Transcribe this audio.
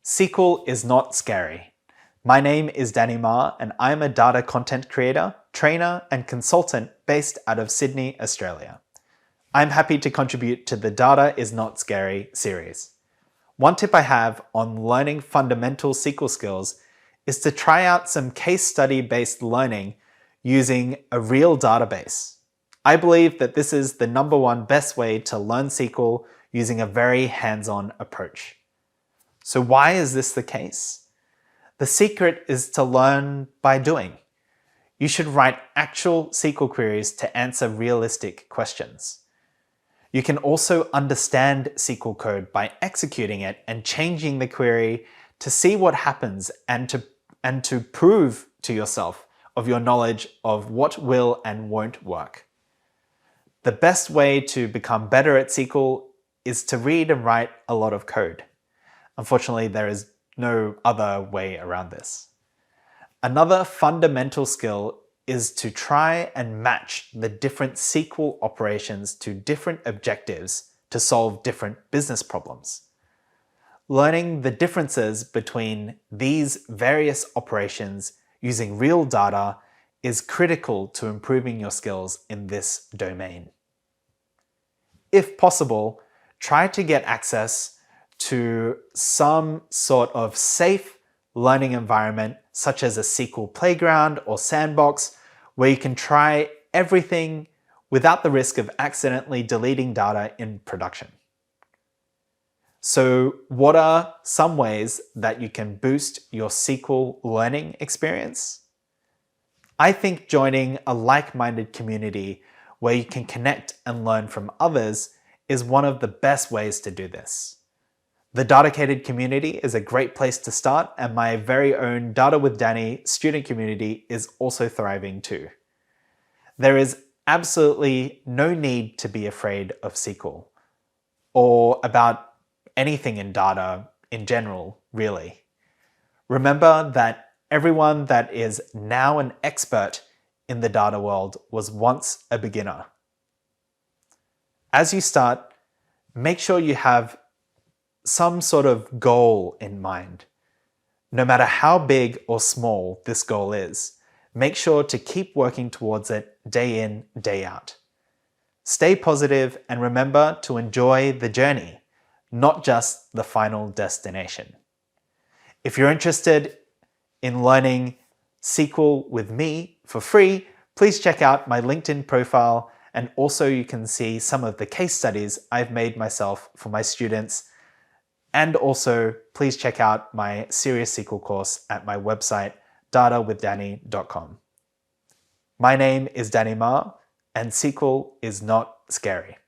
SQL is not scary. My name is Danny Ma and I'm a data content creator, trainer and consultant based out of Sydney, Australia. I'm happy to contribute to the Data is Not Scary series. One tip I have on learning fundamental SQL skills is to try out some case study based learning using a real database. I believe that this is the #1 best way to learn SQL using a very hands-on approach. So why is this the case? The secret is to learn by doing. You should write actual SQL queries to answer realistic questions. You can also understand SQL code by executing it and changing the query to see what happens and to prove to yourself of your knowledge of what will and won't work. The best way to become better at SQL is to read and write a lot of code. Unfortunately, there is no other way around this. Another fundamental skill is to try and match the different SQL operations to different objectives to solve different business problems. Learning the differences between these various operations using real data is critical to improving your skills in this domain. If possible, try to get access to some sort of safe learning environment, such as a SQL playground or sandbox, where you can try everything without the risk of accidentally deleting data in production. So what are some ways that you can boost your SQL learning experience? I think joining a like-minded community where you can connect and learn from others is one of the best ways to do this. The DATAcated community is a great place to start, and my very own Data with Danny student community is also thriving too. There is absolutely no need to be afraid of SQL or about anything in data in general, really. Remember that everyone that is now an expert in the data world was once a beginner. As you start, make sure you have some sort of goal in mind. No matter how big or small this goal is, make sure to keep working towards it day in, day out. Stay positive and remember to enjoy the journey, not just the final destination. If you're interested in learning SQL with me for free, please check out my LinkedIn profile, and also you can see some of the case studies I've made myself for my students. And also, please check out my Serious SQL course at my website, datawithdanny.com. My name is Danny Ma, and SQL is not scary.